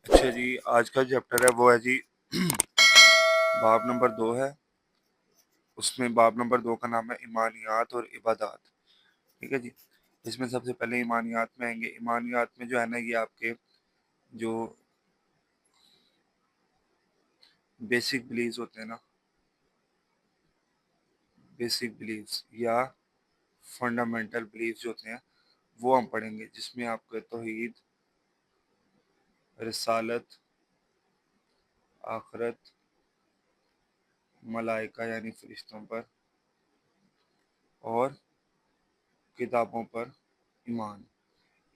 اچھا جی، آج کا چیپٹر ہے وہ ہے جی باب نمبر 2 ہے. اس میں باب نمبر 2 کا نام ہے ایمانیات اور عبادات. ٹھیک ہے جی. اس میں سب سے پہلے ایمانیات میں آئیں گے. ایمانیات میں جو ہے نا یہ آپ کے جو بیسک بلیفز ہوتے ہیں نا، بیسک بلیفز یا فنڈامنٹل بلیفز جو ہوتے ہیں وہ ہم پڑھیں گے، جس میں آپ کے توحید، رسالت، آخرت، ملائکہ یعنی فرشتوں پر، اور کتابوں پر ایمان.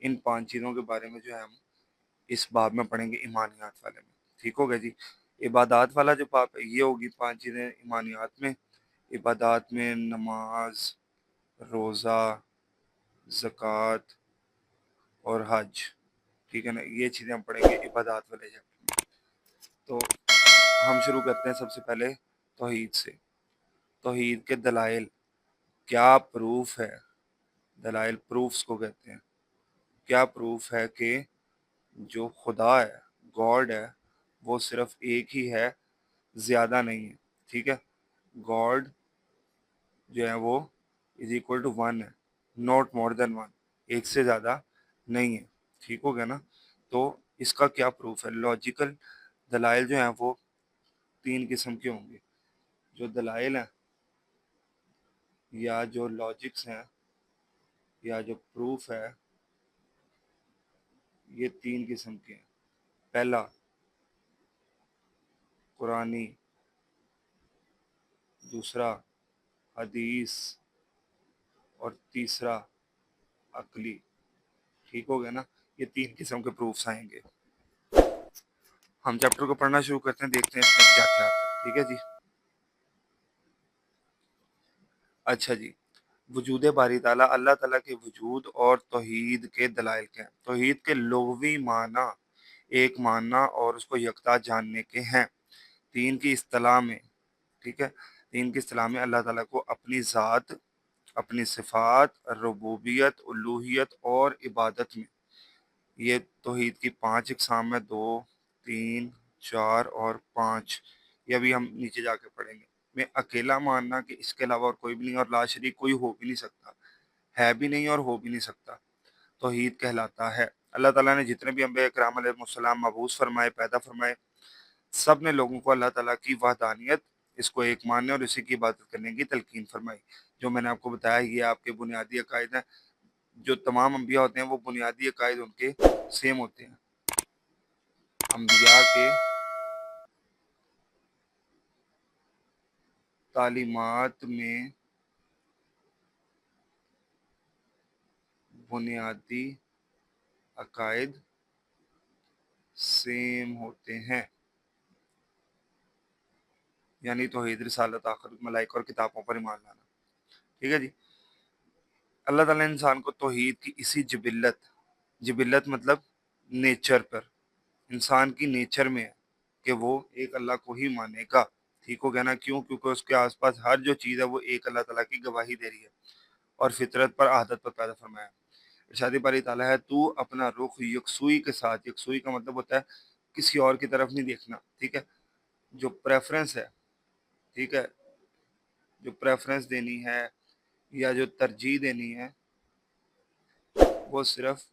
ان 5 چیزوں کے بارے میں جو ہے ہم اس باب میں پڑھیں گے ایمانیات والے میں. ٹھیک ہو گیا جی. عبادات والا جو باب ہے یہ ہوگی 5 چیزیں ایمانیات میں. عبادات میں نماز، روزہ، زکوٰۃ اور حج. ٹھیک ہے نا، یہ چیزیں ہم پڑھیں گے عبادات والے چیپٹر میں. تو ہم شروع کرتے ہیں سب سے پہلے توحید سے. توحید کے دلائل، کیا پروف ہے؟ دلائل پروفس کو کہتے ہیں. کیا پروف ہے کہ جو خدا ہے، گاڈ ہے، وہ صرف ایک ہی ہے، زیادہ نہیں ہے. ٹھیک ہے. گاڈ جو ہے وہ از اکول ٹو 1 ہے، ناٹ مور دین 1، ایک سے زیادہ نہیں ہے. ٹھیک ہو گیا نا. تو اس کا کیا پروف ہے؟ لاجیکل دلائل جو ہیں وہ 3 قسم کے ہوں گے. جو دلائل ہیں یا جو لاجکس ہیں یا جو پروف ہے، یہ 3 قسم کے ہیں. پہلا قرآنی، دوسرا حدیث، اور تیسرا عقلی. ٹھیک ہو گیا نا. یہ 3 قسم کے پروفس آئیں گے. ہم چیپٹر کو پڑھنا شروع کرتے ہیں، دیکھتے ہیں اس میں کیا کیا آتا ہے. ٹھیک ہے جی. اچھا جی. وجود باری تعالیٰ، اللہ تعالیٰ کے وجود اور توحید کے دلائل کے ہیں. توحید کے لغوی معنی ایک ماننا اور اس کو یکتا جاننے کے ہیں. 3 کی اصطلاح میں، ٹھیک ہے، 3 کی اصطلاح میں اللہ تعالیٰ کو اپنی ذات، اپنی صفات، ربوبیت، الوہیت اور عبادت میں. یہ توحید کی 5 اقسام میں 2، 3، 4 اور 5. یہ ابھی ہم نیچے جا کے پڑھیں گے. میں اکیلا ماننا کہ اس کے علاوہ اور کوئی بھی نہیں، اور لا شریک کوئی ہو بھی نہیں سکتا، ہے بھی نہیں اور ہو بھی نہیں سکتا، توحید کہلاتا ہے. اللہ تعالیٰ نے جتنے بھی انبیاء کرام علیہ السلام مبعوث فرمائے، پیدا فرمائے، سب نے لوگوں کو اللہ تعالیٰ کی وحدانیت، اس کو ایک ماننے اور اسی کی عبادت کرنے کی تلقین فرمائی. جو میں نے آپ کو بتایا یہ آپ کے بنیادی عقائد ہیں. جو تمام انبیاء ہوتے ہیں وہ بنیادی عقائد ان کے سیم ہوتے ہیں. انبیاء کے تعلیمات میں بنیادی عقائد سیم ہوتے ہیں، یعنی توحید، رسالت، آخرت، ملائکہ اور کتابوں پر ایمان لانا. ٹھیک ہے جی. اللہ تعالیٰ نے انسان کو توحید کی اسی جبلت مطلب نیچر پر، انسان کی نیچر میں ہے کہ وہ ایک اللہ کو ہی مانے گا. ٹھیک ہو گیا نا. کیوں؟ کیونکہ اس کے آس پاس ہر جو چیز ہے وہ ایک اللہ تعالیٰ کی گواہی دے رہی ہے اور فطرت پر، عادت پر پیدا فرمایا. ارشاد باری تعالیٰ ہے، تو اپنا رخ یکسوئی کے ساتھ، یکسوئی کا مطلب ہوتا ہے کسی اور کی طرف نہیں دیکھنا. ٹھیک ہے. جو پریفرنس ہے، ٹھیک ہے، جو پریفرنس دینی ہے یا جو ترجیح دینی ہے وہ صرف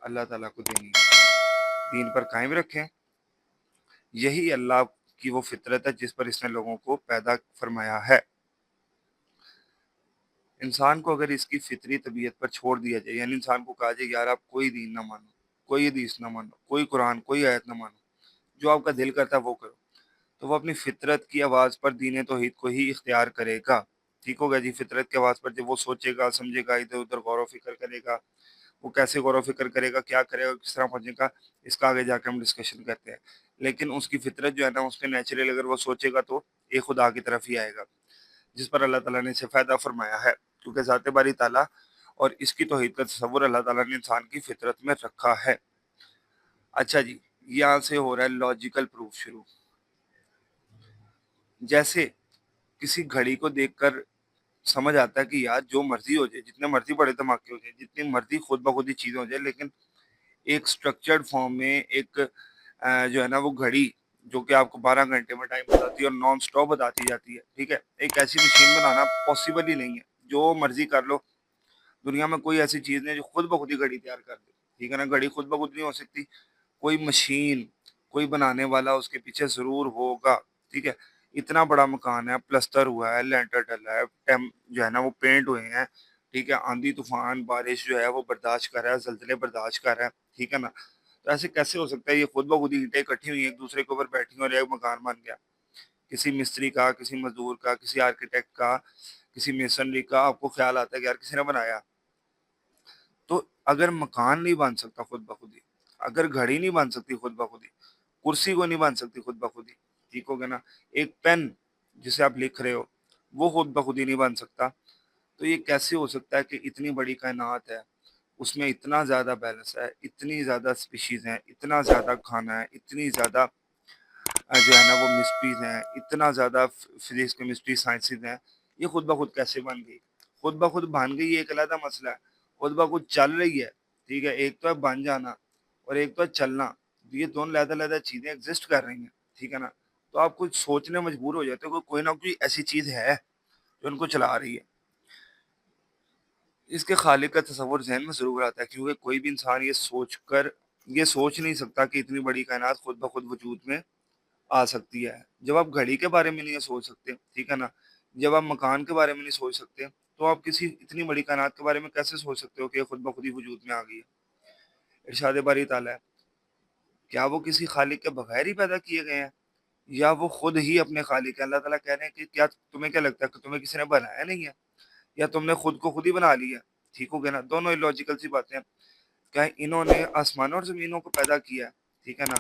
اللہ تعالیٰ کو دینی ہے. دین پر قائم رکھیں. یہی اللہ کی وہ فطرت ہے جس پر اس نے لوگوں کو پیدا فرمایا ہے. انسان کو اگر اس کی فطری طبیعت پر چھوڑ دیا جائے، یعنی انسان کو کہا جائے یار آپ کوئی دین نہ مانو، کوئی حدیث نہ مانو، کوئی قرآن، کوئی آیت نہ مانو، جو آپ کا دل کرتا ہے وہ کرو، تو وہ اپنی فطرت کی آواز پر دین توحید کو ہی اختیار کرے گا. ٹھیک ہوگا جی. فطرت کی آواز پر جب وہ سوچے گا، سمجھے گا، ادھر ادھر غور و فکر کرے گا، وہ کیسے غور و فکر کرے گا، کیا کرے گا، کس طرح پہنچے گا، اس کا آگے جا کے ہم ڈسکشن کرتے ہیں. لیکن اس کی فطرت جو ہے نا، اس کے نیچرل اگر وہ سوچے گا تو ایک خدا کی طرف ہی آئے گا جس پر اللہ تعالیٰ نے اسے فائدہ فرمایا ہے، کیونکہ ذات باری تعالیٰ اور اس کی توحید کا تصور اللہ تعالیٰ نے انسان کی فطرت میں رکھا ہے. اچھا جی. یہاں سے ہو رہا ہے لاجیکل پروف شروع. جیسے کسی گھڑی کو دیکھ کر سمجھ آتا ہے کہ یار جو مرضی ہو جائے، جتنے مرضی بڑے دھماکے ہو جائے، جتنی مرضی خود بخود ہی چیزیں ہو جائے، لیکن ایک سٹرکچرڈ فارم میں، ایک جو ہے نا وہ گھڑی جو کہ آپ کو 12 گھنٹے میں ٹائم بتاتی ہے اور نان اسٹاپ بتاتی جاتی ہے، ٹھیک ہے، ایک ایسی مشین بنانا پاسبل ہی نہیں ہے. جو مرضی کر لو، دنیا میں کوئی ایسی چیز نہیں جو خود بخود ہی گھڑی تیار کر دے، ٹھیک ہے نا. گھڑی خود بخود نہیں ہو سکتی، کوئی مشین، کوئی بنانے والا اس کے پیچھے ضرور ہوگا، ٹھیک ہے. اتنا بڑا مکان ہے، پلستر ہوا ہے، لینٹر ڈلا ہے، جو ہے نا وہ پینٹ ہوئے ہیں، ٹھیک ہے، آندھی طوفان بارش جو ہے وہ برداشت کر رہا ہے، زلزلے برداشت کر رہا ہے، ٹھیک ہے نا. تو ایسے کیسے ہو سکتا ہے یہ خود بخود ہی اینٹیں اکٹھی ہوئی ہیں ایک دوسرے کے اوپر بیٹھی ہیں اور ایک مکان بن گیا؟ کسی مستری کا، کسی مزدور کا، کسی آرکیٹیکٹ کا، کسی میسنری کا آپ کو خیال آتا ہے کہ یار کسی نے بنایا. تو اگر مکان نہیں بن سکتا خود بخود ہی، اگر گھڑی نہیں بن سکتی خود بخود ہی، کرسی کو نہیں بن سکتی خود بخود ہی، ٹھیک ہو گیا نا، ایک پین جسے آپ لکھ رہے ہو وہ خود بخود ہی نہیں بن سکتا، تو یہ کیسے ہو سکتا ہے کہ اتنی بڑی کائنات ہے، اس میں اتنا زیادہ بیلنس ہے، اتنی زیادہ سپیشیز ہیں، اتنا زیادہ کھانا ہے، اتنی زیادہ جو ہے نا وہ مسٹریز ہیں، اتنا زیادہ فزکس کیمسٹری سائنسز ہیں، یہ خود بخود کیسے بن گئی؟ خود بخود بن گئی یہ ایک علیحدہ مسئلہ ہے، خود بخود چل رہی ہے، ٹھیک ہے، ایک تو ہے بن جانا اور ایک تو ہے چلنا، یہ دونوں علیحدہ علیحدہ چیزیں ایگزسٹ کر رہی ہیں، ٹھیک ہے نا. تو آپ کچھ سوچنے مجبور ہو جاتے ہو کہ کوئی نہ کوئی ایسی چیز ہے جو ان کو چلا رہی ہے. اس کے خالق کا تصور ذہن میں ضرور آتا ہے، کیونکہ کوئی بھی انسان یہ سوچ نہیں سکتا کہ اتنی بڑی کائنات خود بخود وجود میں آ سکتی ہے. جب آپ گھڑی کے بارے میں نہیں سوچ سکتے، ٹھیک ہے نا، جب آپ مکان کے بارے میں نہیں سوچ سکتے، تو آپ کسی اتنی بڑی کائنات کے بارے میں کیسے سوچ سکتے ہو کہ یہ خود بخود ہی وجود میں آ گئی ہے؟ ارشاد باری تعالیٰ ہے، کیا وہ کسی خالق کے بغیر ہی پیدا کیے گئے ہیں یا وہ خود ہی اپنے خالق ہیں؟ اللہ تعالیٰ کہہ رہے ہیں کہ کیا تمہیں کیا لگتا ہے کہ تمہیں کسی نے بنایا نہیں ہے یا تم نے خود کو خود ہی بنا لیا؟ ٹھیک ہو گیا نا، دونوں لوجیکل سی باتیں ہیں. کیا انہوں نے آسمانوں اور زمینوں کو پیدا کیا ہے؟ ٹھیک ہے نا.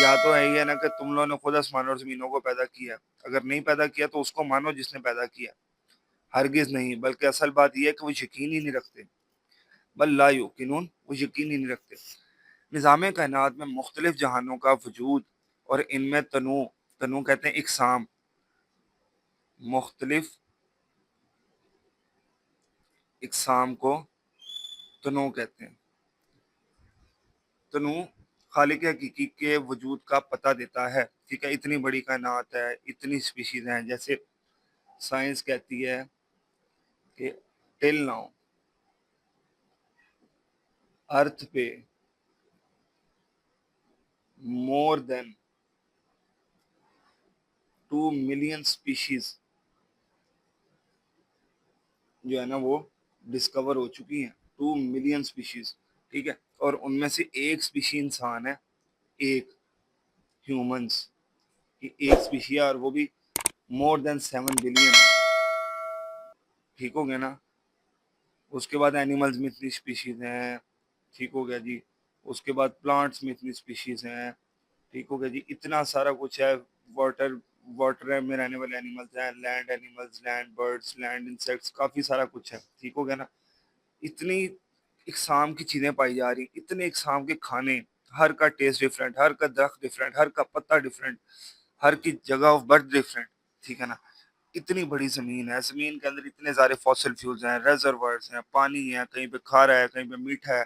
یا تو ہے یہ نا کہ تم لوگوں نے خود آسمانوں اور زمینوں کو پیدا کیا ہے. اگر نہیں پیدا کیا تو اس کو مانو جس نے پیدا کیا. ہرگز نہیں، بلکہ اصل بات یہ ہے کہ وہ یقین ہی نہیں رکھتے. بل لا یوقنون، وہ یقین ہی نہیں رکھتے. نظام کائنات میں مختلف جہانوں کا وجود اور ان میں تنوع کہتے ہیں اقسام، مختلف اقسام کو تنوع کہتے ہیں. تنوع خالق حقیقی کے وجود کا پتہ دیتا ہے، ٹھیک ہے. اتنی بڑی کائنات ہے، اتنی سپیشیز ہیں، جیسے سائنس کہتی ہے کہ ٹل ناؤ ارتھ پہ مور دین 2 ملین اسپیشیز جو ہے نا وہ ڈسکور ہو چکی ہیں. 2 ملین اسپیشیز، ٹھیک ہے، اور ان میں سے ایک اسپیشی انسان ہے، ایک ہیومنس کی ایک اسپیشی ہے، اور وہ بھی مور دین 7 بلین، ٹھیک ہو گیا نا. اس کے بعد اینیملز میں اتنی اسپیشیز ہیں، ٹھیک ہو گیا جی. اس کے بعد پلانٹس میں اتنی اسپیشیز ہیں، ٹھیک ہو گیا جی. اتنا سارا کچھ ہے. واٹر میں رہنے والے اینیملز ہیں، land animals, land birds, land insects, کافی سارا کچھ ہے، ٹھیک ہو گیا نا. اتنی اقسام کی چیزیں پائی جا رہی، اتنے اقسام کے کھانے، ہر کا ٹیسٹ ڈفرینٹ، ہر کا درخت ڈفرینٹ، ہر کا پتا ڈفرینٹ، ہر کی جگہ آف برتھ ڈفرینٹ، ٹھیک ہے نا. اتنی بڑی زمین ہے، زمین کے اندر اتنے سارے فاسل فیولز ہیں، ریزروائرز ہیں، پانی ہے، کہیں پہ کھارا ہے، کہیں پہ میٹھا ہے،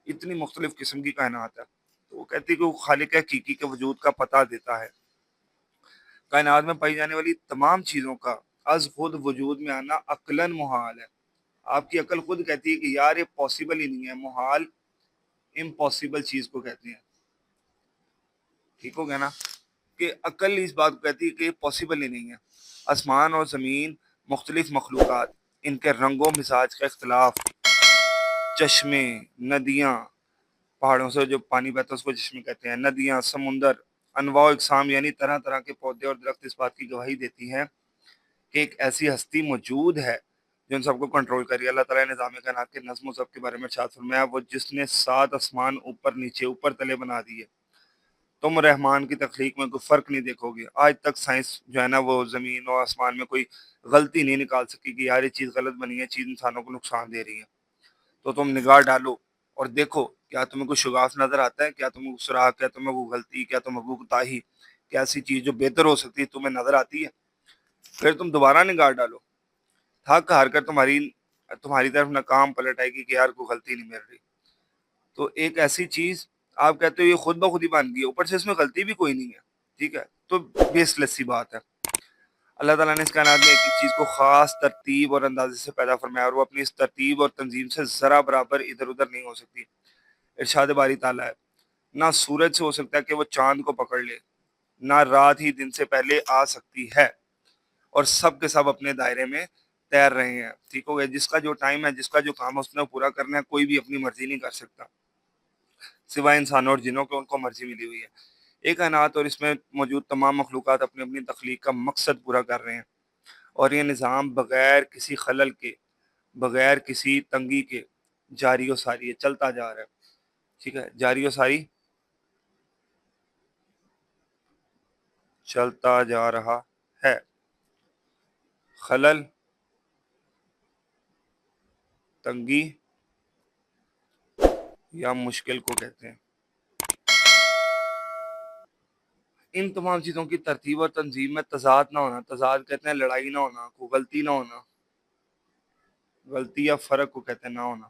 اتنی مختلف قسم کی کائنات ہے. تو وہ کہتی ہے کہ وہ خالق حقیقی کے وجود کا پتہ دیتا ہے. کائنات میں پائی جانے والی تمام چیزوں کا از خود وجود میں آنا عقلاً محال ہے. آپ کی عقل خود کہتی ہے کہ یار یہ پاسبل ہی نہیں ہے. محال امپاسبل چیز کو کہتے ہیں، ٹھیک ہو گیا نا، کہ عقل اس بات کو کہتی ہے کہ یہ پاسبل ہی نہیں ہے. آسمان اور زمین، مختلف مخلوقات، ان کے رنگ و مزاج کا اختلاف، چشمے، ندیاں، پہاڑوں سے جو پانی بہتا ہے اس کو چشمے کہتے ہیں، ندیاں، سمندر، انواع و اقسام یعنی طرح طرح کے پودے اور درخت اس بات کی گواہی دیتی ہیں کہ ایک ایسی ہستی موجود ہے جو ان سب کو کنٹرول کری. اللہ تعالیٰ نے نظام کائنات کے نظم و ضبط کے بارے میں ارشاد فرمایا، وہ جس نے 7 آسمان اوپر نیچے اوپر تلے بنا دیے، تم رحمان کی تخلیق میں کوئی فرق نہیں دیکھو گے. آج تک سائنس جو ہے نا وہ زمین اور آسمان میں کوئی غلطی نہیں نکال سکی کہ یار یہ چیز غلط بنی ہے، چیز انسانوں کو نقصان دے رہی ہے. تو تم نگاہ ڈالو اور دیکھو، کیا تمہیں کوئی شگاف نظر آتا ہے؟ کیا تمہیں کوئی سراغ؟ کیا تمہیں کوئی غلطی؟ کیا تمہیں کوئی کوتاہی؟ کیا ایسی چیز جو بہتر ہو سکتی ہے تمہیں نظر آتی ہے؟ پھر تم دوبارہ نگاہ ڈالو، تھک ہار کر تمہاری طرف ناکام پلٹ آئے گی کہ یار کوئی غلطی نہیں مل رہی. تو ایک ایسی چیز آپ کہتے ہو یہ خود بخود ہی بن گئی ہے، اوپر سے اس میں غلطی بھی کوئی نہیں ہے، ٹھیک ہے، تو بیس لیس سی بات ہے۔ اللہ تعالیٰ نے اس کائنات میں ایک ایک چیز کو خاص ترتیب اور اندازے سے پیدا فرمایا، اور وہ اپنی اس ترتیب اور تنظیم سے ذرا برابر ادھر ادھر نہیں ہو سکتی۔ ارشاد باری تعالیٰ ہے، نہ سورج سے ہو سکتا ہے کہ وہ چاند کو پکڑ لے، نہ رات ہی دن سے پہلے آ سکتی ہے، اور سب کے سب اپنے دائرے میں تیر رہے ہیں، ٹھیک ہو گیا۔ جس کا جو ٹائم ہے، جس کا جو کام ہے، اس نے پورا کرنا ہے، کوئی بھی اپنی مرضی نہیں کر سکتا سوائے انسانوں اور جنوں کے، ان کو مرضی ملی ہوئی ہے۔ ایک کائنات اور اس میں موجود تمام مخلوقات اپنی اپنی تخلیق کا مقصد پورا کر رہے ہیں، اور یہ نظام بغیر کسی خلل کے، بغیر کسی تنگی کے جاری و ساری ہے، چلتا جا رہا ہے، ٹھیک ہے، جاری و ساری چلتا جا رہا ہے۔ خلل، تنگی یا مشکل کو کہتے ہیں۔ ان تمام چیزوں کی ترتیب اور تنظیم میں تضاد نہ ہونا، تضاد کہتے ہیں لڑائی نہ ہونا، کوئی غلطی نہ ہونا، غلطی یا فرق کو کہتے ہیں نہ ہونا،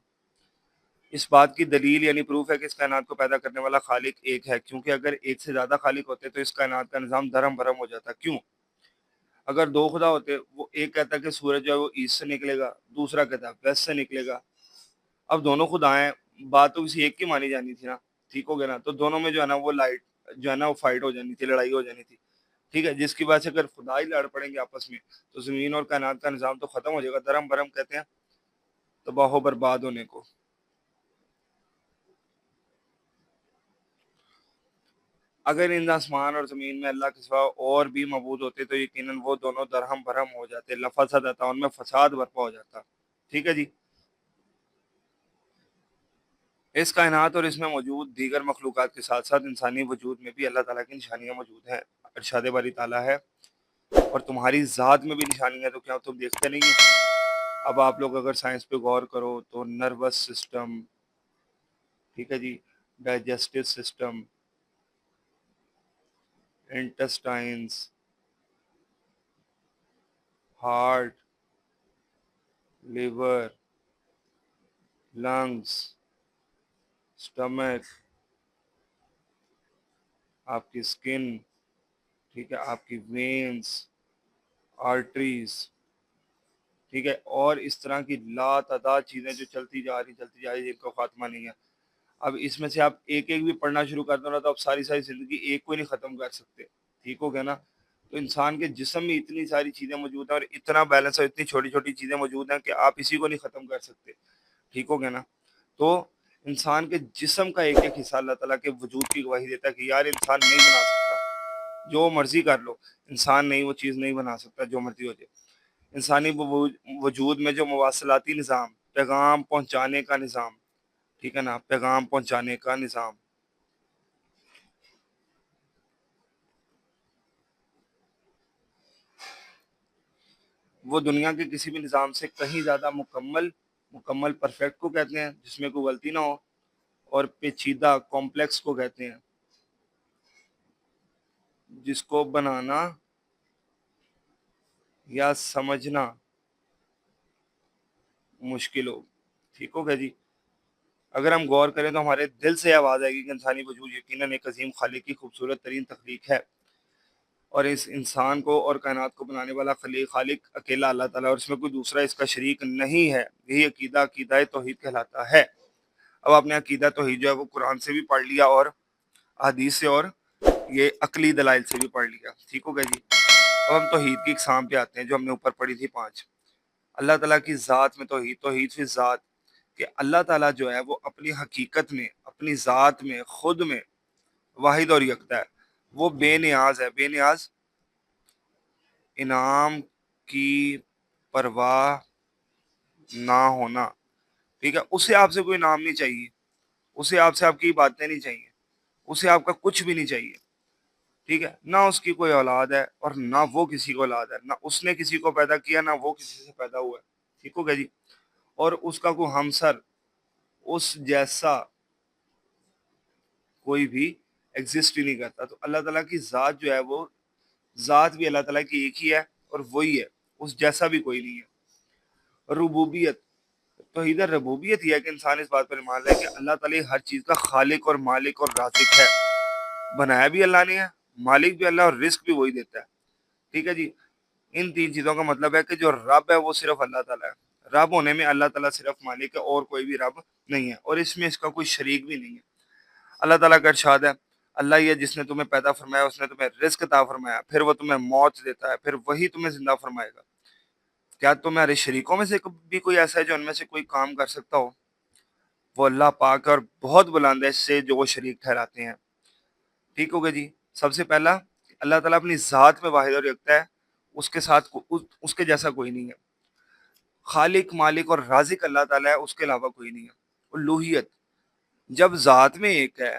اس بات کی دلیل یعنی پروف ہے کہ اس کائنات کو پیدا کرنے والا خالق ایک ہے، کیونکہ اگر ایک سے زیادہ خالق ہوتے تو اس کائنات کا نظام دھرم بھرم ہو جاتا۔ کیوں؟ اگر دو خدا ہوتے، وہ ایک کہتا ہے کہ سورج جو ہے وہ ایسٹ سے نکلے گا، دوسرا کہتا ہے ویسٹ سے نکلے گا، اب دونوں خدا ہیں، بات تو کسی ایک کی مانی جانی تھی نا، ٹھیک ہو گیا نا، تو دونوں میں جو ہے نا وہ لائٹ جو ہے نا وہ فائٹ ہو جانی تھی، لڑائی ہو جانی تھی، ٹھیک ہے، جس کی وجہ سے اگر خدا ہی لڑ پڑیں گے آپس میں تو زمین اور کائنات کا نظام تو ختم ہو جائے گا۔ دھرم برم کہتے ہیں تباہ و برباد ہونے کو۔ اگر ان آسمان اور زمین میں اللہ کے سوا اور بھی معبود ہوتے تو یقیناً وہ دونوں درہم برہم ہو جاتے، لفسد آتا، ان میں فساد برپا ہو جاتا، ٹھیک ہے جی۔ اس کائنات اور اس میں موجود دیگر مخلوقات کے ساتھ ساتھ انسانی وجود میں بھی اللہ تعالیٰ کی نشانیاں موجود ہیں۔ ارشاد باری تعالیٰ ہے، اور تمہاری ذات میں بھی نشانی ہے، تو کیا تم دیکھتے نہیں ہو؟ اب آپ لوگ اگر سائنس پہ غور کرو تو نروس سسٹم، ٹھیک ہے جی، digestive system, intestines, heart, liver, lungs, stomach, آپ کی سکن، ٹھیک ہے، آپ کی وینز، آرٹریز، ٹھیک ہے، اور اس طرح کی لا تعداد چیزیں جو چلتی جا رہی جن کا خاتمہ نہیں ہے۔ اب اس میں سے آپ ایک ایک بھی پڑھنا شروع کر دو نا تو آپ ساری زندگی ایک کو نہیں ختم کر سکتے، ٹھیک ہو گیا نا۔ تو انسان کے جسم میں اتنی ساری چیزیں موجود ہیں، اور اتنا بیلنس اور اتنی چھوٹی چھوٹی چیزیں موجود ہیں کہ آپ اسی کو نہیں ختم کر سکتے، ٹھیک ہو گیا نا۔ تو انسان کے جسم کا ایک ایک حصہ اللہ تعالیٰ کے وجود کی گواہی دیتا ہے کہ یار انسان نہیں بنا سکتا، جو مرضی کر لو، انسان نہیں وہ چیز نہیں بنا سکتا جو مرضی ہو جائے۔ انسانی وجود میں جو مواصلاتی نظام، پیغام پہنچانے کا نظام، ٹھیک ہے نا، پیغام پہنچانے کا نظام، وہ دنیا کے کسی بھی نظام سے کہیں زیادہ مکمل پرفیکٹ کو کہتے ہیں، جس میں کوئی غلطی نہ ہو، اور پیچیدہ کمپلیکس کو کہتے ہیں، جس کو بنانا یا سمجھنا مشکل ہو، ٹھیک ہو گیا جی۔ اگر ہم غور کریں تو ہمارے دل سے آواز آئے گی کہ انسانی وجود یقیناً ایک عظیم خالق کی خوبصورت ترین تخلیق ہے، اور اس انسان کو اور کائنات کو بنانے والا خالق اکیلا اللہ تعالیٰ، اور اس میں کوئی دوسرا اس کا شریک نہیں ہے۔ یہی عقیدہ توحید کہلاتا ہے۔ اب آپ نے عقیدہ توحید جو ہے وہ قرآن سے بھی پڑھ لیا، اور حدیث سے، اور یہ عقلی دلائل سے بھی پڑھ لیا، ٹھیک ہو گیا جی۔ اب ہم توحید کی اقسام پہ آتے ہیں جو ہم نے اوپر پڑھی تھی 5۔ اللہ تعالیٰ کی ذات میں توحید فی ذات، کہ اللہ تعالیٰ جو ہے وہ اپنی حقیقت میں، اپنی ذات میں، خود میں واحد اور یکتا ہے، وہ بے نیاز ہے، بے نیاز، انعام کی پرواہ نہ ہونا، ٹھیک ہے، اسے آپ سے کوئی انعام نہیں چاہیے، اسے آپ سے آپ کی باتیں نہیں چاہیے، اسے آپ کا کچھ بھی نہیں چاہیے، ٹھیک ہے، نہ اس کی کوئی اولاد ہے اور نہ وہ کسی کو اولاد ہے، نہ اس نے کسی کو پیدا کیا نہ وہ کسی سے پیدا ہوا ہے، ٹھیک ہو گیا جی۔ اور اس کا کوئی ہمسر، اس جیسا کوئی بھی ایگزسٹ ہی نہیں کرتا۔ تو اللہ تعالیٰ کی ذات جو ہے وہ ذات بھی اللہ تعالیٰ کی ایک ہی ہے، اور وہی ہے، اس جیسا بھی کوئی نہیں ہے۔ ربوبیت، توحید ربوبیت یہ ہے کہ انسان اس بات پر ایمان لائے کہ اللہ تعالیٰ ہر چیز کا خالق اور مالک اور رازق ہے، بنایا بھی اللہ نے ہے، مالک بھی اللہ اور رزق بھی وہی دیتا ہے، ٹھیک ہے جی۔ ان تین چیزوں کا مطلب ہے کہ جو رب ہے وہ صرف اللہ تعالیٰ ہے، رب ہونے میں اللہ تعالیٰ صرف مالک ہے اور کوئی بھی رب نہیں ہے، اور اس میں اس کا کوئی شریک بھی نہیں ہے۔ اللہ تعالیٰ کا ارشاد ہے، اللہ یہ جس نے تمہیں پیدا فرمایا، اس نے تمہیں رزق عطا فرمایا، پھر وہ تمہیں موت دیتا ہے، پھر وہی تمہیں زندہ فرمائے گا۔ کیا تمہارے شریکوں میں سے بھی کوئی ایسا ہے جو ان میں سے کوئی کام کر سکتا ہو؟ وہ اللہ پاک ہے اور بہت بلند ہے اس سے جو وہ شریک ٹھہراتے ہیں، ٹھیک ہوگا جی۔ سب سے پہلا، اللہ تعالیٰ اپنی ذات میں واحد اور یکتا ہے، اس کے ساتھ اس کے جیسا کوئی نہیں ہے۔ خالق، مالک اور رازق اللہ تعالیٰ ہے، اس کے علاوہ کوئی نہیں ہے۔ الوہیت، جب ذات میں ایک ہے،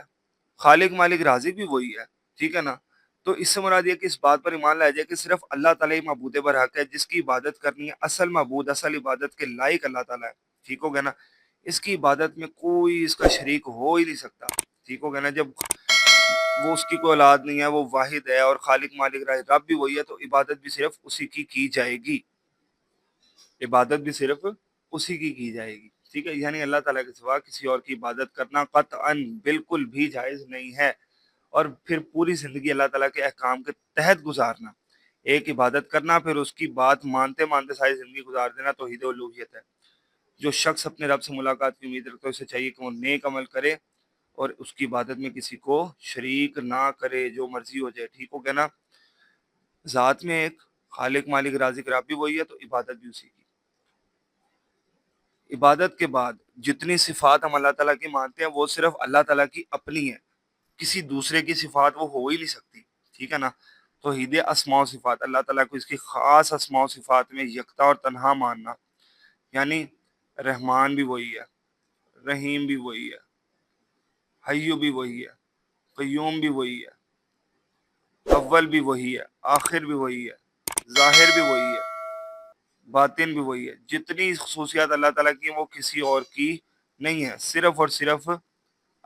خالق مالک رازق بھی وہی ہے، ٹھیک ہے نا، تو اس سے مراد یہ کہ اس بات پر ایمان لایا جائے کہ صرف اللہ تعالیٰ ہی معبود برحق ہے، جس کی عبادت کرنی ہے، اصل معبود، اصل عبادت کے لائق اللہ تعالیٰ ہے، ٹھیک ہو گیا نا۔ اس کی عبادت میں کوئی اس کا شریک ہو ہی نہیں سکتا، ٹھیک ہو گیا نا۔ جب وہ اس کی کوئی اولاد نہیں ہے، وہ واحد ہے اور خالق مالک رب بھی وہی ہے، تو عبادت بھی صرف اسی کی جائے گی، عبادت بھی صرف اسی کی جائے گی، ٹھیک ہے۔ یعنی اللہ تعالیٰ کے سوا کسی اور کی عبادت کرنا قطعاً بالکل بھی جائز نہیں ہے، اور پھر پوری زندگی اللہ تعالیٰ کے احکام کے تحت گزارنا، ایک عبادت کرنا پھر اس کی بات مانتے مانتے ساری زندگی گزار دینا، توحید الوہیت ہے۔ جو شخص اپنے رب سے ملاقات کی امید رکھتا ہے، اسے چاہیے کہ وہ نیک عمل کرے اور اس کی عبادت میں کسی کو شریک نہ کرے، جو مرضی ہو جائے، ٹھیک ہو گیا نا۔ ذات میں ایک، خالق مالک رازق رب بھی وہی ہے، تو عبادت بھی اسی کی۔ عبادت کے بعد جتنی صفات ہم اللہ تعالیٰ کی مانتے ہیں وہ صرف اللہ تعالیٰ کی اپنی ہے، کسی دوسرے کی صفات وہ ہو ہی نہیں سکتی، ٹھیک ہے نا۔ توحید اسماء و صفات، اللہ تعالیٰ کو اس کی خاص اسماء و صفات میں یکتا اور تنہا ماننا، یعنی رحمان بھی وہی ہے، رحیم بھی وہی ہے، حیو بھی وہی ہے، قیوم بھی وہی ہے، اول بھی وہی ہے، آخر بھی وہی ہے، ظاہر بھی وہی ہے، باطن بھی وہی ہے۔ جتنی خصوصیات اللہ تعالیٰ کی ہیں وہ کسی اور کی نہیں ہے، صرف اور صرف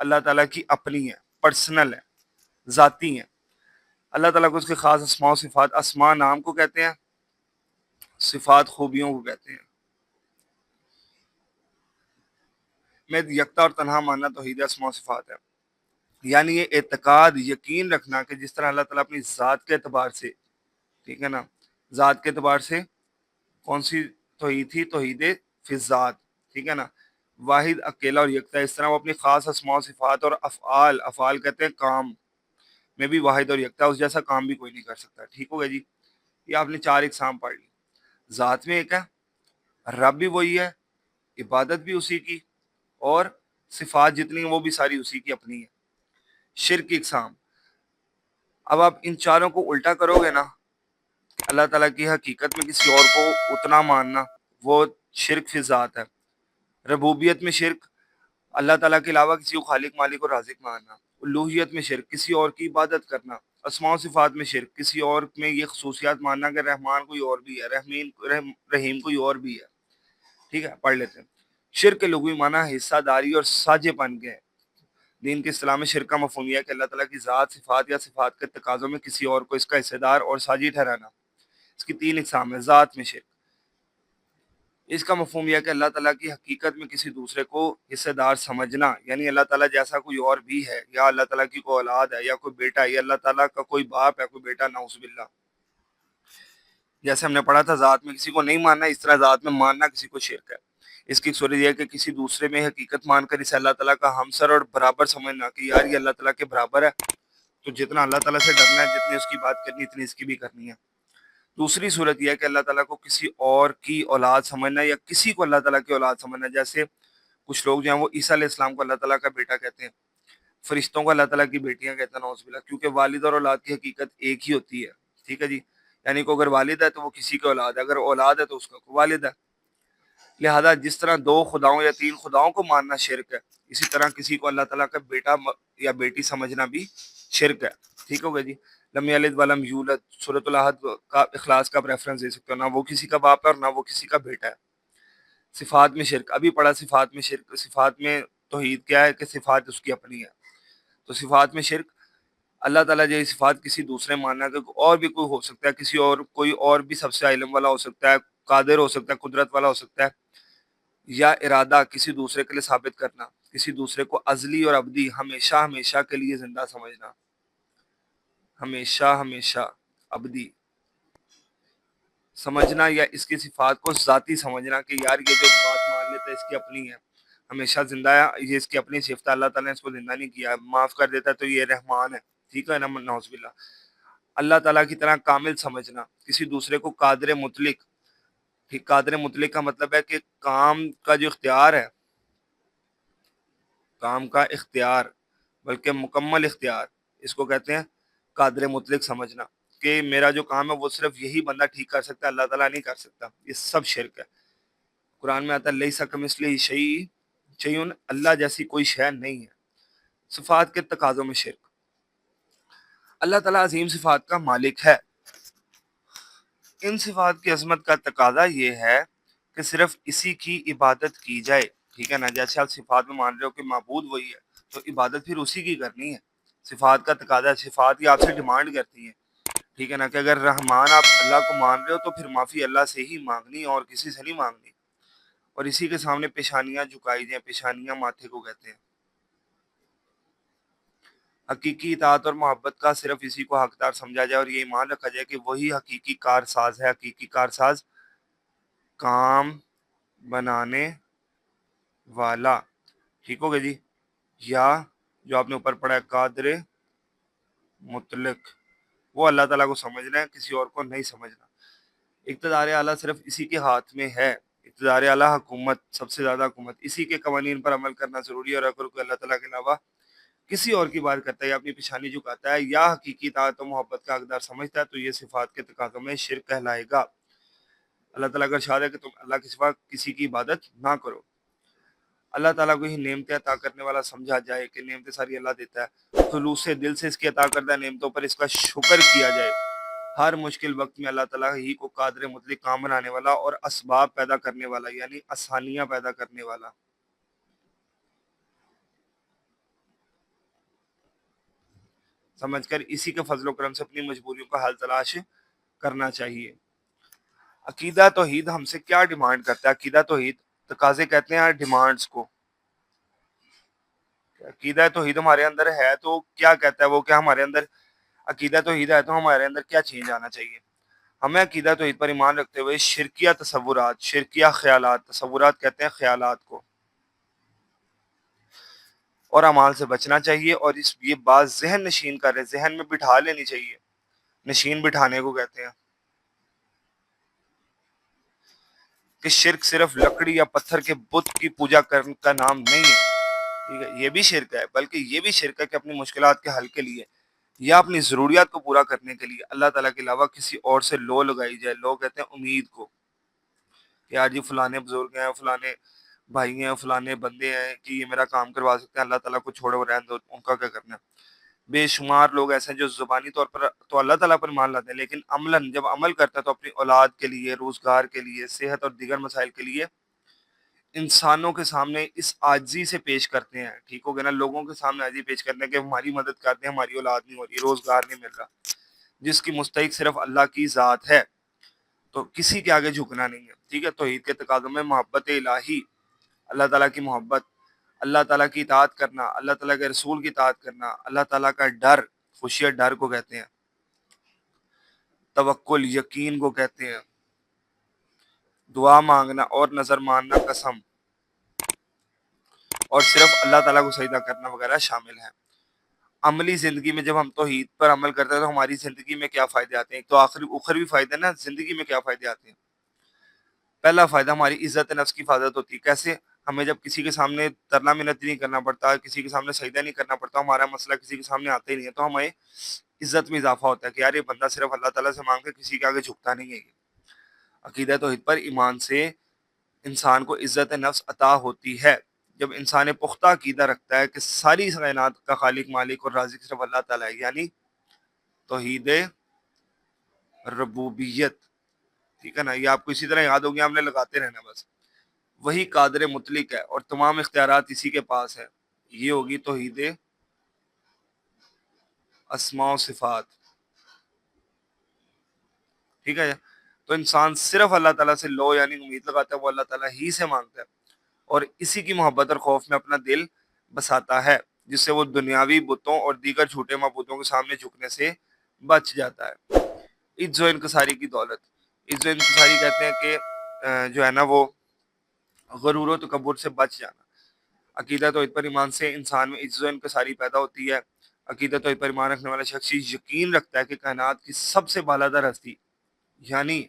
اللہ تعالیٰ کی اپنی ہے، پرسنل ہے، ذاتی ہیں۔ اللہ تعالیٰ کو اس کے خاص اسماء و صفات، اسماء نام کو کہتے ہیں، صفات خوبیوں کو کہتے ہیں۔ میں یکتا اور تنہا ماننا توحید اسماء و صفات ہے، یعنی یہ اعتقاد، یقین رکھنا کہ جس طرح اللہ تعالیٰ اپنی ذات کے اعتبار سے، ٹھیک ہے نا، ذات کے اعتبار سے کون سی توحید تھی؟ توحید فی الذات، ٹھیک ہے نا، واحد، اکیلا اور یکتا ہے۔ اس طرح وہ اپنی خاص اسماء و صفات اور افعال، افعال کہتے ہیں کام، میں بھی واحد اور یکتا، اس جیسا کام بھی کوئی نہیں کر سکتا، ٹھیک ہو گیا جی۔ یہ آپ نے 4 اقسام پڑھ لی۔ ذات میں ایک ہے، رب بھی وہی ہے، عبادت بھی اسی کی، اور صفات جتنی ہیں وہ بھی ساری اسی کی اپنی ہے۔ شرک کی اقسام، اب آپ ان چاروں کو الٹا کرو گے نا، اللہ تعالیٰ کی حقیقت میں کسی اور کو اتنا ماننا، وہ شرک فی ذات ہے۔ ربوبیت میں شرک، اللہ تعالیٰ کے علاوہ کسی کو خالق مالک اور رازق ماننا۔ الوہیت میں شرک، کسی اور کی عبادت کرنا۔ اسماء و صفات میں شرک، کسی اور میں یہ خصوصیات ماننا کہ رحمان کوئی اور بھی ہے، رحیم کوئی اور بھی ہے، ٹھیک ہے، پڑھ لیتے ہیں۔ شرک کے لغوی معنی حصہ داری اور ساجے پن کے ہیں۔ دین کے اسلام میں شرک کا مفہوم یہ ہے کہ اللہ تعالیٰ کی ذات، صفات یا صفات کے تقاضوں میں کسی اور کو اس کا حصہ دار اور ساجی ٹھہرانا۔ اس کی 3 اقسام ہیں۔ ذات میں شرک، اس کا مفہوم یہ ہے کہ اللہ تعالیٰ کی حقیقت میں کسی دوسرے کو حصہ دار سمجھنا، یعنی اللہ تعالیٰ جیسا کوئی اور بھی ہے، یا اللہ تعالیٰ کی کوئی اولاد ہے، یا کوئی بیٹا ہے، یا اللہ تعالیٰ کا کوئی باپ ہے، کوئی بیٹا، نعوذ باللہ۔ جیسے ہم نے پڑھا تھا ذات میں کسی کو نہیں ماننا، اس طرح ذات میں ماننا کسی کو شرک ہے۔ اس کی صورت یہ ہے کہ کسی دوسرے میں حقیقت مان کر اسے اللہ تعالیٰ کا ہمسر اور برابر سمجھنا، کہ یار یہ اللہ تعالیٰ کے برابر ہے، تو جتنا اللہ تعالیٰ سے ڈرنا ہے، جتنی اس کی بات کرنی اتنی اس کی بھی کرنی ہے۔ دوسری صورت یہ ہے کہ اللہ تعالیٰ کو کسی اور کی اولاد سمجھنا، یا کسی کو اللہ تعالیٰ کی اولاد سمجھنا، جیسے کچھ لوگ جو ہیں وہ عیسیٰ علیہ السلام کو اللہ تعالیٰ کا بیٹا کہتے ہیں، فرشتوں کو اللہ تعالیٰ کی بیٹیاں کہتے ہیں، نعوذ باللہ، کیونکہ والد اور اولاد کی حقیقت ایک ہی ہوتی ہے، ٹھیک ہے جی۔ یعنی کہ اگر والد ہے تو وہ کسی کی اولاد ہے، اگر اولاد ہے تو اس کا والد ہے۔ لہذا جس طرح 2 خداؤں یا 3 خداؤں کو ماننا شرک ہے، اسی طرح کسی کو اللہ تعالیٰ کا بیٹا یا بیٹی سمجھنا بھی شرک ہے، ٹھیک ہو گیا جی۔ لم یلد ولم یولد، سورۃ الاحد کا اخلاص کا ریفرنس دے سکتے ہو، نہ وہ کسی کا باپ ہے اور نہ وہ کسی کا بیٹا ہے۔ صفات میں شرک، ابھی پڑھا صفات میں شرک۔ صفات میں توحید کیا ہے؟ کہ صفات اس کی اپنی ہے۔ تو صفات میں شرک، اللہ تعالیٰ جیسی صفات کسی دوسرے ماننا، کہ اور بھی کوئی ہو سکتا ہے، کوئی اور بھی سب سے علم والا ہو سکتا ہے، قادر ہو سکتا ہے، قدرت والا ہو سکتا ہے، یا ارادہ کسی دوسرے کے لیے ثابت کرنا، کسی دوسرے کو ازلی اور ابدی ہمیشہ ہمیشہ کے لیے زندہ سمجھنا، ہمیشہ ہمیشہ ابدی سمجھنا، یا اس کی صفات کو ذاتی سمجھنا کہ یار یہ جو بات مان لیتا ہے اس کی اپنی ہے، ہمیشہ زندہ ہے، یہ اس کی اپنی صفت ہے، اللہ تعالیٰ نے اس کو زندہ نہیں کیا ہے، معاف کر دیتا ہے تو یہ رحمان ہے، ٹھیک ہے نا، نعوذ باللہ۔ اللہ تعالیٰ کی طرح کامل سمجھنا، کسی دوسرے کو قادر مطلق، ٹھیک، قادر مطلق کا مطلب ہے کہ کام کا جو اختیار ہے، کام کا اختیار بلکہ مکمل اختیار، اس کو کہتے ہیں قادر مطلق سمجھنا، کہ میرا جو کام ہے وہ صرف یہی بندہ ٹھیک کر سکتا ہے، اللہ تعالیٰ نہیں کر سکتا، یہ سب شرک ہے۔ قرآن میں آتا ہے لیسا کمثلہ شیء، اللہ جیسی کوئی شے نہیں ہے۔ صفات کے تقاضوں میں شرک۔ اللہ تعالیٰ عظیم صفات کا مالک ہے، ان صفات کی عظمت کا تقاضا یہ ہے کہ صرف اسی کی عبادت کی جائے، ٹھیک ہے نا، جیسے آپ صفات میں مان رہے ہو کہ معبود وہی ہے تو عبادت پھر اسی کی کرنی ہے۔ صفات کا تقاضا، صفات ہی آپ سے ڈیمانڈ کرتی ہیں، ٹھیک ہے نا، کہ اگر رحمان آپ اللہ کو مان رہے ہو تو پھر معافی اللہ سے ہی مانگنی اور کسی سے نہیں مانگنی، اور اسی کے سامنے پیشانیاں جھکائی جائیں، پیشانیاں ماتھے کو کہتے ہیں۔ حقیقی اطاعت اور محبت کا صرف اسی کو حقدار سمجھا جائے اور یہ ایمان رکھا جائے کہ وہی حقیقی کارساز ہے، حقیقی کارساز، کام بنانے والا، ٹھیک ہو گیا جی، یا جو آپ نے اوپر پڑھا ہے قادر مطلق، وہ اللہ تعالیٰ کو سمجھنا ہے، کسی اور کو نہیں سمجھنا۔ اقتدار اعلیٰ صرف اسی کے ہاتھ میں ہے، اقتدار اعلیٰ حکومت، سب سے زیادہ حکومت، اسی کے قوانین پر عمل کرنا ضروری ہے، اور اگر کوئی اللہ تعالیٰ کے علاوہ کسی اور کی بات کرتا ہے یا اپنی پیشانی جھکاتا ہے یا حقیقی اطاعت و محبت کا حقدار سمجھتا ہے تو یہ صفات کے تقاضوں میں شرک کہلائے گا۔ اللہ تعالیٰ کا ارشاد ہے کہ تم اللہ کے سوا کسی کی عبادت نہ کرو۔ اللہ تعالیٰ کو ہی نعمتیں عطا کرنے والا سمجھا جائے کہ نعمتیں ساری اللہ دیتا ہے، خلوص دل سے اس کی عطا کردہ نعمتوں پر اس کا شکر کیا جائے۔ ہر مشکل وقت میں اللہ تعالیٰ ہی کو قادر مطلق، کام بنانے والا اور اسباب پیدا کرنے والا، یعنی آسانیاں پیدا کرنے والا سمجھ کر اسی کے فضل و کرم سے اپنی مجبوریوں کا حل تلاش کرنا چاہیے۔ عقیدہ توحید ہم سے کیا ڈیمانڈ کرتا ہے؟ عقیدہ توحید تقاضے کہتے ہیں ڈیمانڈز کو۔ عقیدہ توحید ہمارے اندر ہے تو کیا کہتا ہے وہ، کہ ہمارے اندر عقیدہ توحید ہے تو ہمارے اندر کیا چینج آنا چاہیے؟ ہمیں عقیدہ توحید پر ایمان رکھتے ہوئے شرکیہ تصورات، شرکیہ خیالات، تصورات کہتے ہیں خیالات کو، اور اعمال سے بچنا چاہیے، اور یہ بات ذہن نشین کر رہے، ذہن میں بٹھا لینی چاہیے، نشین بٹھانے کو کہتے ہیں، کہ شرک صرف لکڑی یا پتھر کے بت کی پوجا کرنے کا نام نہیں ہے، ٹھیک ہے، یہ بھی شرک ہے، بلکہ یہ بھی شرک ہے کہ اپنی مشکلات کے حل کے لیے یا اپنی ضروریات کو پورا کرنے کے لیے اللہ تعالیٰ کے علاوہ کسی اور سے لو لگائی جائے۔ لو کہتے ہیں امید کو، کہ آج یہ فلانے بزرگ ہیں، فلانے بھائی ہیں، فلانے بندے ہیں کہ یہ میرا کام کروا سکتے ہیں، اللہ تعالیٰ کو چھوڑو رہنے دو، ان کا کیا کرنا ہے۔ بے شمار لوگ ایسے ہیں جو زبانی طور پر تو اللہ تعالیٰ پر مان لاتے ہیں، لیکن عملاً جب عمل کرتا ہے تو اپنی اولاد کے لیے، روزگار کے لیے، صحت اور دیگر مسائل کے لیے انسانوں کے سامنے اس عاجزی سے پیش کرتے ہیں، ٹھیک ہو گیا نا، لوگوں کے سامنے عاجزی پیش کرتے ہیں کہ ہماری مدد کرتے ہیں، ہماری اولاد نہیں ہو رہی، روزگار نہیں مل رہا، جس کی مستحق صرف اللہ کی ذات ہے، تو کسی کے آگے جھکنا نہیں ہے، ٹھیک ہے۔ توحید کے تقاضوں میں محبت الہی، اللہ تعالیٰ کی محبت، اللہ تعالیٰ کی اطاعت کرنا، اللہ تعالیٰ کے رسول کی اطاعت کرنا، اللہ تعالیٰ کا ڈر، خشیت ڈر کو کہتے ہیں، توکل یقین کو کہتے ہیں، دعا مانگنا اور نظر ماننا، قسم، اور صرف اللہ تعالیٰ کو سجدہ کرنا وغیرہ شامل ہیں۔ عملی زندگی میں جب ہم توحید پر عمل کرتے ہیں تو ہماری زندگی میں کیا فائدے آتے ہیں؟ تو آخری اخروی فائدے نا، زندگی میں کیا فائدے آتے ہیں؟ پہلا فائدہ، ہماری عزت نفس کی حفاظت ہوتی ہے۔ کیسے؟ ہمیں جب کسی کے سامنے ترلا منت نہیں کرنا پڑتا، کسی کے سامنے سجدہ نہیں کرنا پڑتا، ہمارا مسئلہ کسی کے سامنے آتا ہی نہیں ہے، تو ہمیں عزت میں اضافہ ہوتا ہے کہ یار یہ بندہ صرف اللہ تعالیٰ سے مانگ کے کسی کے آگے جھکتا نہیں ہے۔ یہ عقیدہ توحید پر ایمان سے انسان کو عزت نفس عطا ہوتی ہے جب انسان پختہ عقیدہ رکھتا ہے کہ ساری کائنات کا خالق، مالک اور رازق صرف اللہ تعالیٰ ہے، یعنی توحید ربوبیت، ٹھیک ہے نا، یہ آپ کو اسی طرح یاد ہوگی، آپ نے لگاتے رہنا بس۔ وہی قادر مطلق ہے اور تمام اختیارات اسی کے پاس ہے، یہ ہوگی توحید اسماء و صفات، ٹھیک ہے۔ تو انسان صرف اللہ تعالیٰ سے لو یعنی امید لگاتا ہے، وہ اللہ تعالیٰ ہی سے مانگتا ہے، اور اسی کی محبت اور خوف میں اپنا دل بساتا ہے، جس سے وہ دنیاوی بتوں اور دیگر جھوٹے معبودوں کے سامنے جھکنے سے بچ جاتا ہے۔ عجز و انکساری کی دولت، عجز و انکساری کہتے ہیں کہ جو ہے نا وہ غرور و تکبر سے بچ جانا۔ عقیدہ توحید پر ایمان سے انسان میں عجز و انکساری پیدا ہوتی ہے۔ عقیدہ توحید پر ایمان رکھنے والا شخص یقین رکھتا ہے کہ کائنات کی سب سے بالادر ہستی یعنی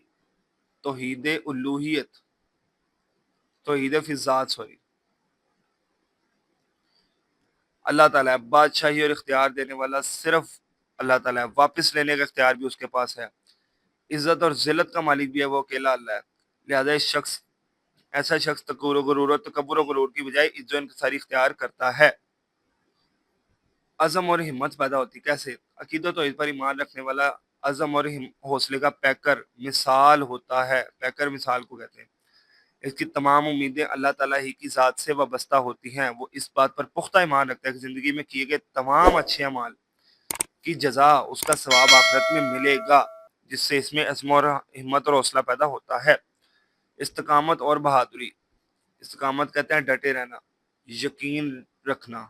توحید الوہیت، توحید فی الذات اللہ تعالیٰ ہے، بادشاہی اور اختیار دینے والا صرف اللہ تعالیٰ ہے، واپس لینے کا اختیار بھی اس کے پاس ہے، عزت اور ذلت کا مالک بھی ہے وہ اکیلا اللہ ہے۔ لہذا ایسا شخص تکبر و غرور کی بجائے عزت و انکساری اختیار کرتا ہے۔ عزم اور ہمت پیدا ہوتی کیسے؟ عقیدت و پر ایمان رکھنے والا عزم اور حوصلے کا پیکر مثال ہوتا ہے، پیکر مثال کو کہتے ہیں۔ اس کی تمام امیدیں اللہ تعالیٰ ہی کی ذات سے وابستہ ہوتی ہیں۔ وہ اس بات پر پختہ ایمان رکھتا ہے کہ زندگی میں کیے گئے تمام اچھے اعمال کی جزا اس کا ثواب آخرت میں ملے گا، جس سے اس میں عزم اور ہمت اور حوصلہ پیدا ہوتا ہے۔ استقامت اور بہادری، استقامت کہتے ہیں ڈٹے رہنا، یقین رکھنا۔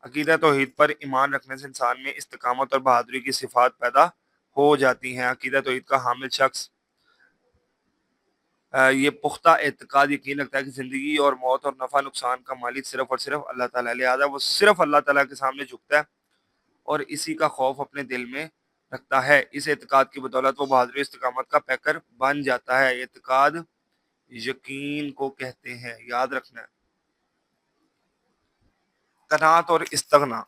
عقیدہ توحید پر ایمان رکھنے سے انسان میں استقامت اور بہادری کی صفات پیدا ہو جاتی ہیں۔ عقیدہ توحید کا حامل شخص یہ پختہ اعتقاد یقین رکھتا ہے کہ زندگی اور موت اور نفع نقصان کا مالک صرف اور صرف اللہ تعالیٰ ہے، لہذا وہ صرف اللہ تعالیٰ کے سامنے جھکتا ہے اور اسی کا خوف اپنے دل میں رکھتا ہے۔ اس اعتقاد کی بدولت وہ بہادری استقامت کا پیکر بن جاتا ہے۔ اعتقاد یقین کو کہتے ہیں، یاد رکھنا ہے۔ قناعت اور استغنا،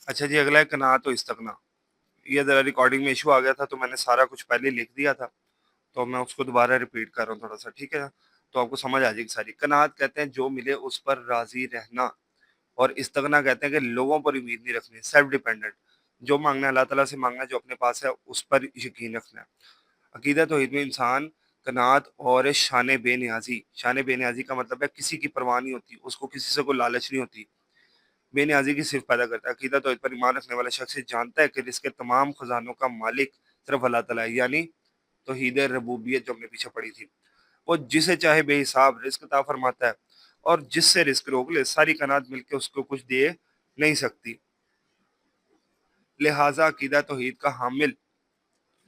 اچھا جی، اگلا ہے قناعت و استغنا. یہ ذرا ریکارڈنگ میں ایشو آ گیا تھا تو میں نے سارا کچھ پہلے لکھ دیا تھا، تو میں اس کو دوبارہ ریپیٹ کر رہا ہوں تھوڑا سا، ٹھیک ہے نا؟ تو آپ کو سمجھ آ جائے گی ساری. قناعت کہتے ہیں جو ملے اس پر راضی رہنا، اور استغنا کہتے ہیں کہ لوگوں پر امید نہیں رکھنی، سیلف ڈیپینڈنٹ. جو مانگنا ہے اللہ تعالیٰ سے مانگنا ہے، جو اپنے پاس ہے اس پر یقین رکھنا ہے. عقیدہ توحید میں انسان قناعت اور شان بے نیازی کا مطلب ہے کسی کی پرواہ نہیں ہوتی، اس کو کسی سے کوئی لالچ نہیں ہوتی، بے نیازی کی صرف پیدا کرتا ہے. عقیدہ توحید پر ایمان رکھنے والا شخص جانتا ہے کہ رزق کے تمام خزانوں کا مالک صرف اللہ تعالیٰ ہے، یعنی توحید ربوبیت جو ہم نے پیچھے پڑھی تھی. وہ جسے چاہے بے حساب رزق عطا فرماتا ہے، اور جس سے رزق روک لے ساری کائنات مل کے اس کو کچھ دے نہیں سکتی. لہٰذا عقیدہ توحید کا حامل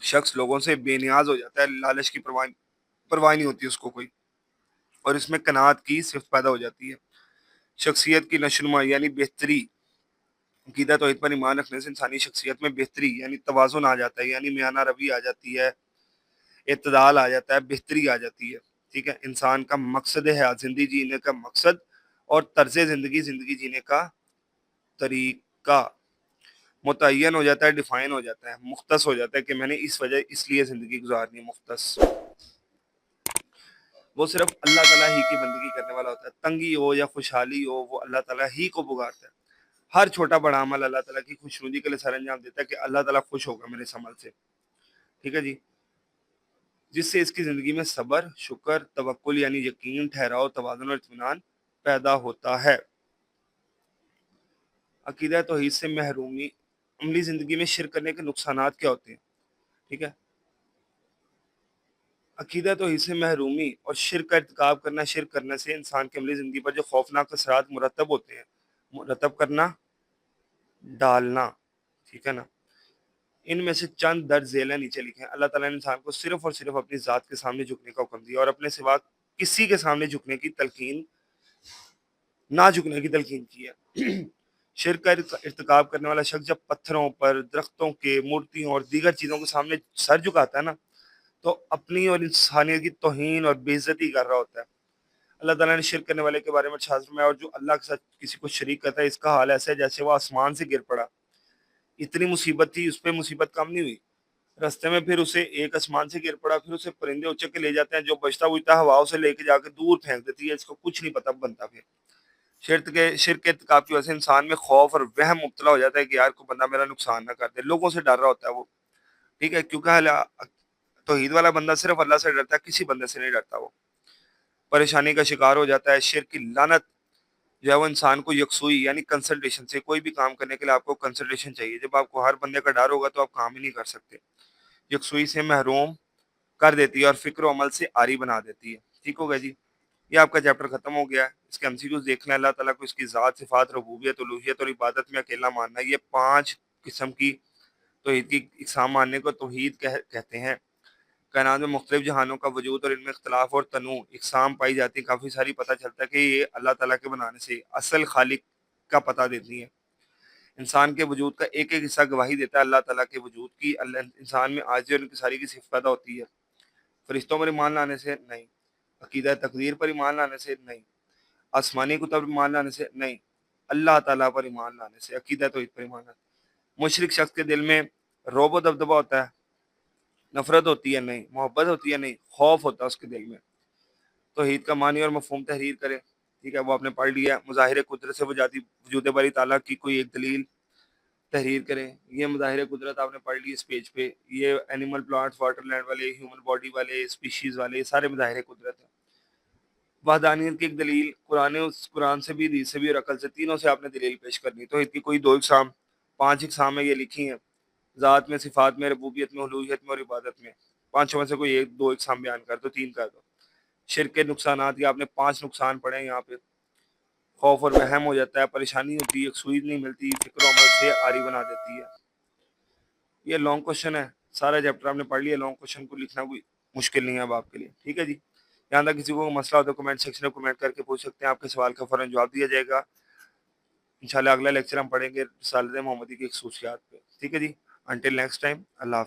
شخص لوگوں سے بے نیاز ہو جاتا ہے، لالچ کی پرواہ نہیں ہوتی اس کو کوئی، اور اس میں قناعت کی صفت پیدا ہو جاتی ہے. شخصیت کی نشوونما یعنی بہتری. عقیدہ توحید پر ایمان رکھنے سے انسانی شخصیت میں بہتری یعنی توازن آ جاتا ہے، یعنی میانہ روی آ جاتی ہے، اعتدال آ جاتا ہے، بہتری آ جاتی ہے. ٹھیک ہے، انسان کا مقصد ہے زندگی جینے کا مقصد اور طرز زندگی جینے کا طریقہ متعین ہو جاتا ہے، ڈیفائن ہو جاتا ہے، مختص ہو جاتا ہے کہ میں نے اس لیے زندگی گزارنی ہے. مختص وہ صرف اللہ تعالیٰ ہی کی بندگی کرنے والا ہوتا ہے. تنگی ہو یا خوشحالی ہو وہ اللہ تعالیٰ ہی کو پکارتا ہے. ہر چھوٹا بڑا عمل اللہ تعالیٰ کی خوشنودی کے لیے سر انجام دیتا ہے کہ اللہ تعالیٰ خوش ہوگا میرے اس عمل سے. ٹھیک ہے جی، جس سے اس کی زندگی میں صبر، شکر، توکل یعنی یقین، ٹھہراؤ، توازن اور اطمینان پیدا ہوتا ہے. عقیدہ توحید سے محرومی. عملی زندگی میں شرک کرنے کے نقصانات کیا ہوتے ہیں؟ ٹھیک ہے، عقیدہ توحید سے محرومی اور شرک کا ارتکاب کرنا. شرک کرنے سے انسان کی عملی زندگی پر جو خوفناک اثرات مرتب ہوتے ہیں، مرتب کرنا، ڈالنا، ٹھیک ہے نا، ان میں سے چند درج ذیل نیچے لکھے ہیں. اللہ تعالیٰ نے انسان کو صرف اور صرف اپنی ذات کے سامنے جھکنے کا حکم دیا اور اپنے سوا کسی کے سامنے جھکنے کی تلقین نہ جھکنے کی تلقین کی ہے. شرک کا ارتکاب کرنے والا شخص جب پتھروں پر، درختوں کے، مورتیوں اور دیگر چیزوں کے سامنے سر جھکاتا ہے نا، تو اپنی اور انسانیت کی توہین اور بے عزتی کر رہا ہوتا ہے. اللہ تعالیٰ نے شرک کرنے والے کے بارے میں ارشاد فرمایا، اور جو اللہ کے ساتھ کسی کو شریک کرتا ہے اس کا حال ایسا ہے جیسے وہ آسمان سے گر پڑا. اتنی مصیبت تھی، اس پہ مصیبت کم نہیں ہوئی. رستے میں پھر اسے ایک آسمان سے گر پڑا، پھر اسے پرندے اچک کے لے جاتے ہیں جو بچتا بجتا ہواؤں سے لے کے جا کے دور پھینک دیتی ہے، اس کو کچھ نہیں پتا بنتا. پھر شرک کے ارتکاب کی وجہ سے انسان میں خوف اور وہم مبتلا ہو جاتا ہے کہ یار کوئی بندہ میرا نقصان نہ کر دے. لوگوں سے ڈر رہا ہوتا ہے وہ. ٹھیک ہے، کیونکہ توحید والا بندہ صرف اللہ سے ڈرتا ہے، کسی بندے سے نہیں ڈرتا. وہ پریشانی کا شکار ہو جاتا ہے. شرک کی لعنت جو ہے وہ انسان کو یکسوئی یعنی کنسنٹریشن سے، کوئی بھی کام کرنے کے لیے آپ کو کنسنٹریشن چاہیے. جب آپ کو ہر بندے کا ڈر ہوگا تو آپ کام ہی نہیں کر سکتے. یکسوئی سے محروم کر دیتی ہے اور فکر و عمل سے عاری بنا دیتی ہے. ٹھیک ہو گیا جی، یہ آپ کا چیپٹر ختم ہو گیا ہے. اس کے MCQs دیکھنا ہے. اللہ تعالیٰ کو اس کی ذات، صفات، ربوبیت، الوہیت اور عبادت میں اکیلا ماننا. یہ 5 قسم کی توحید کی اقسام ماننے کو توحید کہتے ہیں. کائنات میں مختلف جہانوں کا وجود اور ان میں اختلاف اور تنوع اقسام پائی جاتی ہیں. کافی ساری پتہ چلتا ہے کہ یہ اللہ تعالیٰ کے بنانے سے اصل خالق کا پتہ دیتی ہیں. انسان کے وجود کا ایک ایک حصہ گواہی دیتا ہے اللہ تعالیٰ کے وجود کی. انسان میں عاجزی اور انکساری کی صفت پیدا ہوتی ہے. فرشتوں پر ایمان لانے سے نہیں، عقیدہ تقدیر پر ایمان لانے سے نہیں، آسمانی کتب پر ایمان لانے سے نہیں، اللہ تعالیٰ پر ایمان لانے سے. عقیدہ توحید پر ایمان لانے. مشرک شخص کے دل میں رعب و دبدبہ ہوتا ہے، نفرت ہوتی ہے نہیں، محبت ہوتی ہے نہیں، خوف ہوتا ہے اس کے دل میں. توحید کا معنی اور مفہوم تحریر کرے. ٹھیک ہے، وہ آپ نے پڑھ لیا. مظاہر قدرت سے وجود باری تعالیٰ کی کوئی ایک دلیل تحریر کریں. یہ مظاہر قدرت آپ نے پڑھ لی اس پیج پہ. یہ اینیمل، پلانٹس، واٹر لینڈ والے، ہیومن باڈی والے، اسپیشیز والے، یہ سارے مظاہر قدرت ہیں. وحدانیت کی ایک دلیل قرآن سے بھی، حدیث سے بھی اور عقل سے، تینوں سے آپ نے دلیل پیش کرنی. توحید کی کوئی 2 اقسام، 5 اقسام میں یہ لکھی ہیں: ذات میں، صفات میں، ربوبیت میں، الوہیت میں اور عبادت میں. 5 میں سے کوئی 2 اقسام بیان کر دو، 3 کر دو. شرک کے نقصانات، یہ آپ نے 5 نقصان پڑھے ہیں یہاں پہ. خوف اور وہم ہو جاتا ہے، پریشانی ہوتی ہے، یکسوئی نہیں ملتی، فکر و عمل سے عاری بنا دیتی ہے. یہ لانگ کوشچن ہے، سارا چیپٹر آپ نے پڑھ لیا. لانگ کوشچن کو لکھنا کوئی مشکل نہیں ہے اب آپ کے لیے. ٹھیک ہے جی، یہاں تک کسی کو مسئلہ ہو تو کمنٹ سیکشن میں کمنٹ کر کے پوچھ سکتے ہیں. آپ کے سوال کا فوراً جواب دیا جائے گا. انشاءاللہ اگلا لیکچر ہم پڑھیں گے رسالت محمدی کی خصوصیات پہ. ٹھیک ہے جی، انٹل نیکسٹ ٹائم، اللہ حافظ.